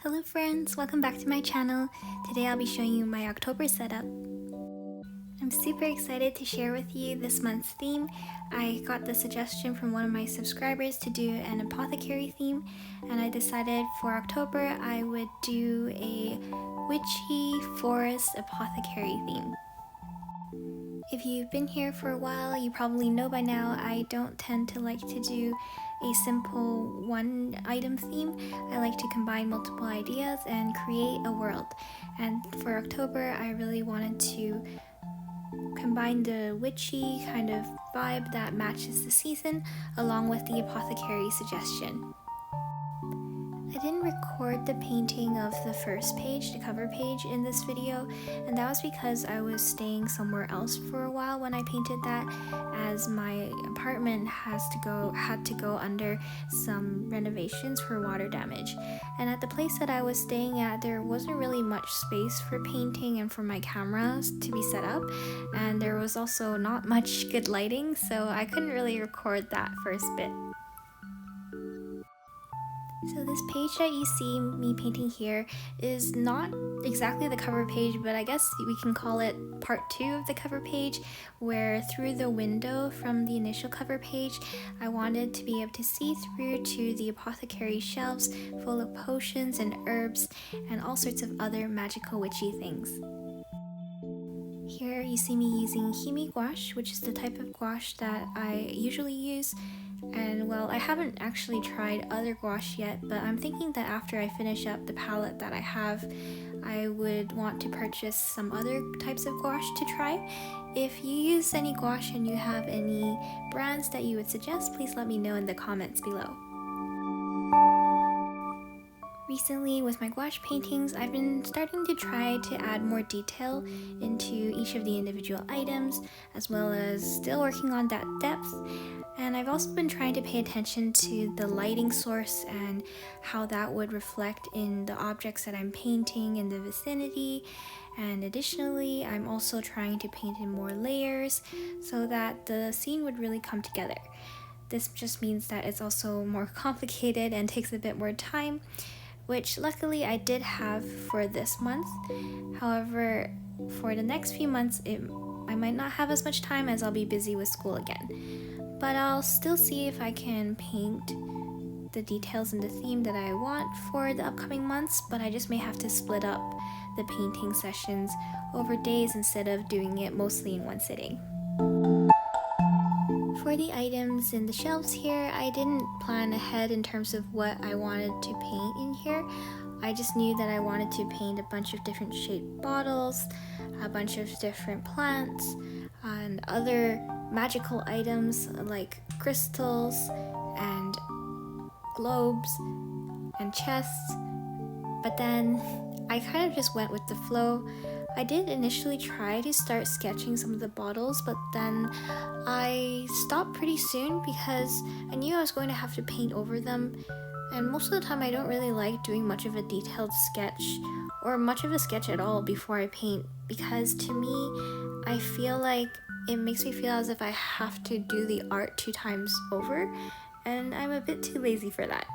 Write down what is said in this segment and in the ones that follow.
Hello friends, welcome back to my channel. Today I'll be showing you my October setup. I'm super excited to share with you this month's theme. I got the suggestion from one of my subscribers to do an apothecary theme, and I decided for October I would do a witchy forest apothecary theme. If you've been here for a while, you probably know by now I don't tend to like to do a simple one item theme. I like to combine multiple ideas and create a world. And for October, I really wanted to combine the witchy kind of vibe that matches the season along with the apothecary suggestion. I didn't record the painting of the first page, the cover page, in this video, and that was because I was staying somewhere else for a while when I painted that, as my apartment had to go under some renovations for water damage. And at the place that I was staying at, there wasn't really much space for painting and for my cameras to be set up, and there was also not much good lighting, so I couldn't really record that first bit. So this page that you see me painting here is not exactly the cover page, but I guess we can call it part 2 of the cover page, where through the window from the initial cover page, I wanted to be able to see through to the apothecary shelves full of potions and herbs and all sorts of other magical witchy things. Here you see me using Himi gouache, which is the type of gouache that I usually use. And well, I haven't actually tried other gouache yet, but I'm thinking that after I finish up the palette that I have, I would want to purchase some other types of gouache to try. If you use any gouache and you have any brands that you would suggest, please let me know in the comments below. Recently, with my gouache paintings, I've been starting to try to add more detail into each of the individual items, as well as still working on that depth. And I've also been trying to pay attention to the lighting source and how that would reflect in the objects that I'm painting in the vicinity. And additionally, I'm also trying to paint in more layers so that the scene would really come together. This just means that it's also more complicated and takes a bit more time, which luckily I did have for this month. However, for the next few months, I might not have as much time as I'll be busy with school again. But I'll still see if I can paint the details in the theme that I want for the upcoming months, but I just may have to split up the painting sessions over days instead of doing it mostly in one sitting. For the items in the shelves here, I didn't plan ahead in terms of what I wanted to paint in here. I just knew that I wanted to paint a bunch of different shaped bottles, a bunch of different plants, and other magical items like crystals and globes and chests. But then I kind of just went with the flow. I did initially try to start sketching some of the bottles, but then I stopped pretty soon because I knew I was going to have to paint over them. And most of the time I don't really like doing much of a detailed sketch or much of a sketch at all before I paint, because to me, I feel like it makes me feel as if I have to do the art 2 times over, and I'm a bit too lazy for that.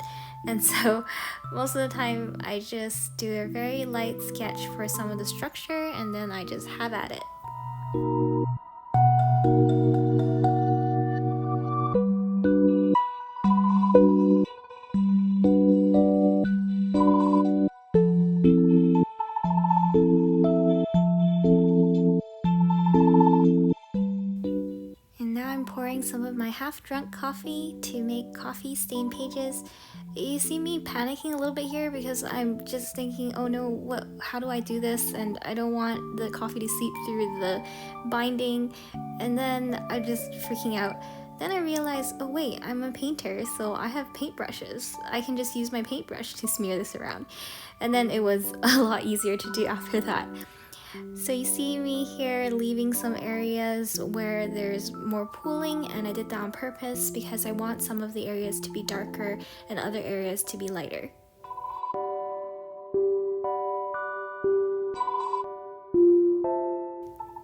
And so most of the time I just do a very light sketch for some of the structure, and then I just have at it. Some of my half-drunk coffee to make coffee stain pages. You see me panicking a little bit here because I'm just thinking, oh no, how do I do this? And I don't want the coffee to seep through the binding, and then I'm just freaking out. Then I realized, oh wait, I'm a painter, so I have paintbrushes. I can just use my paintbrush to smear this around. And then it was a lot easier to do after that. So you see me here leaving some areas where there's more pooling, and I did that on purpose because I want some of the areas to be darker and other areas to be lighter.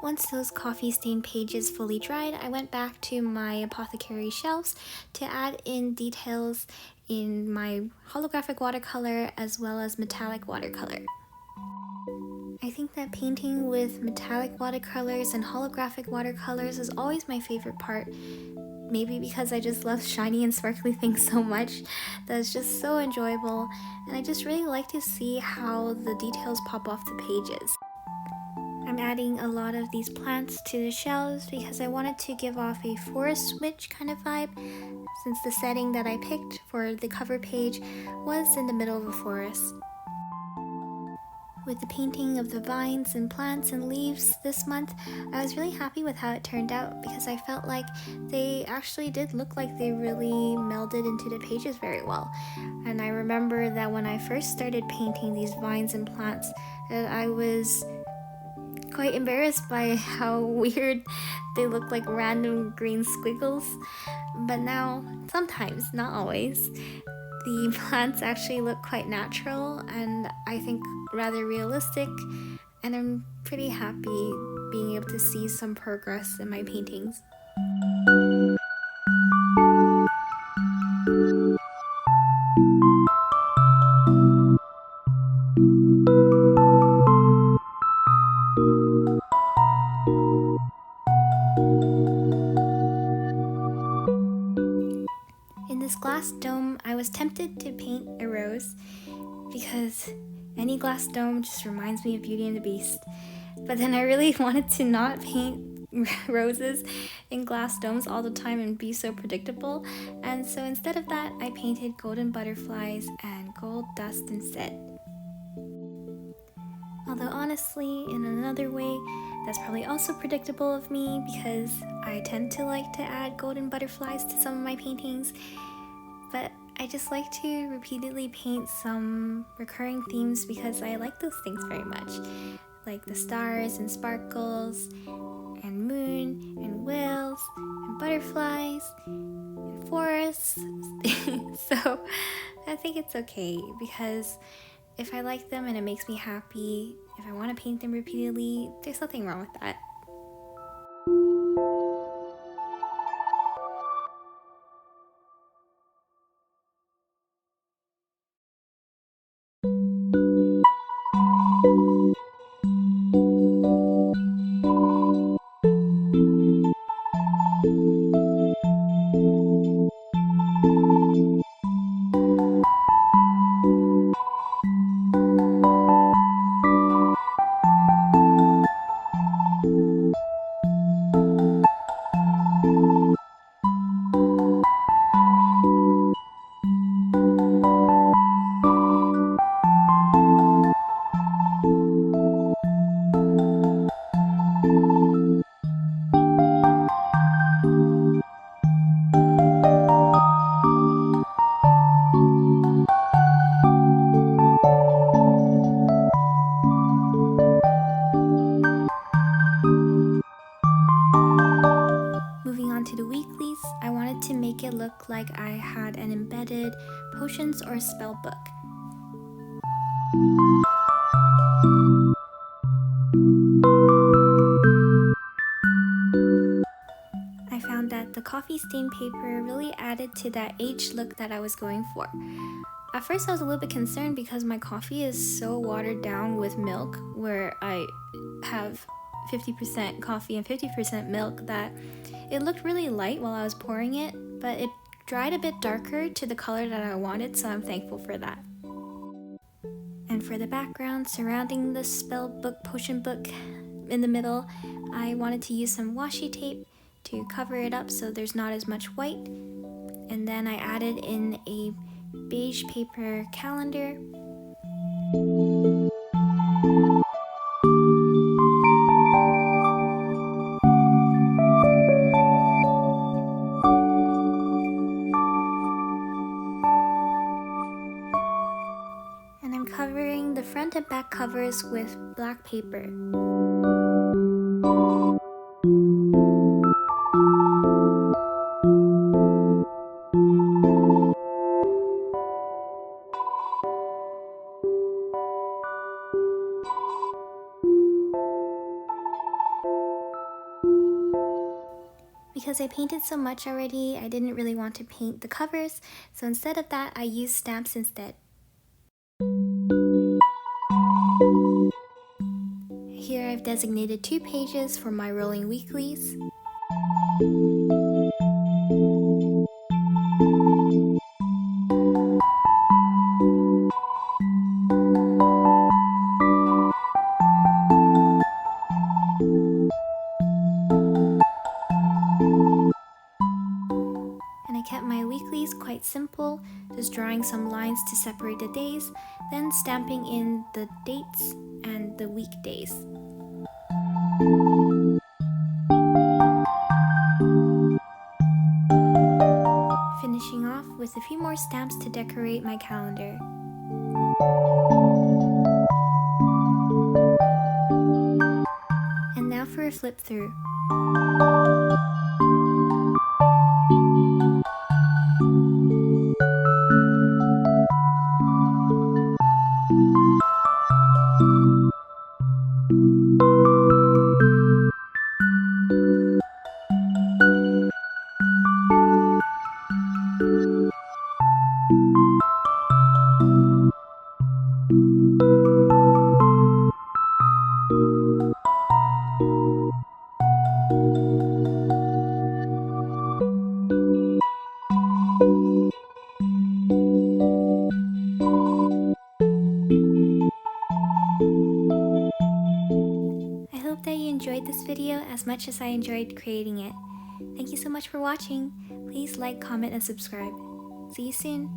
Once those coffee stained pages fully dried, I went back to my Apothecary shelves to add in details in my holographic watercolor as well as metallic watercolor. I think that painting with metallic watercolors and holographic watercolors is always my favorite part. Maybe because I just love shiny and sparkly things so much that it's just so enjoyable, and I just really like to see how the details pop off the pages. I'm adding a lot of these plants to the shelves because I wanted to give off a forest witch kind of vibe, since the setting that I picked for the cover page was in the middle of a forest. With the painting of the vines and plants and leaves this month, I was really happy with how it turned out because I felt like they actually did look like they really melded into the pages very well. And I remember that when I first started painting these vines and plants, that I was quite embarrassed by how weird they look, like random green squiggles. But now, sometimes, not always, the plants actually look quite natural and I think rather realistic, and I'm pretty happy being able to see some progress in my paintings. In this glass dome, I was tempted to paint a rose because any glass dome just reminds me of Beauty and the Beast. But then I really wanted to not paint roses in glass domes all the time and be so predictable, and so instead of that, I painted golden butterflies and gold dust instead. Although honestly, in another way, that's probably also predictable of me because I tend to like to add golden butterflies to some of my paintings, but I just like to repeatedly paint some recurring themes because I like those things very much, like the stars and sparkles, and moon, and whales, and butterflies, and forests. So I think it's okay because if I like them and it makes me happy, if I want to paint them repeatedly, there's nothing wrong with that. Moving on to the weeklies, I wanted to make it look like I had an embedded potions or spell book. I found that the coffee stain paper really added to that aged look that I was going for. At first I was a little bit concerned because my coffee is so watered down with milk, where I have 50% coffee and 50% milk, that it looked really light while I was pouring it, but it dried a bit darker to the color that I wanted, so I'm thankful for that. And for the background surrounding the spell book, potion book in the middle, I wanted to use some washi tape to cover it up so there's not as much white. And then I added in a beige paper calendar. And I'm covering the front and back covers with black paper. because I painted so much already, I didn't really want to paint the covers, so instead of that, I used stamps instead. Here I've designated 2 pages for my rolling weeklies. And I kept my weeklies quite simple, just drawing some lines to separate the days, then stamping in the dates and the weekdays. Finishing off with a few more stamps to decorate my calendar. And now for a flip through. I hope that you enjoyed this video as much as I enjoyed creating it. Thank you so much for watching. Please like, comment, and subscribe. See you soon.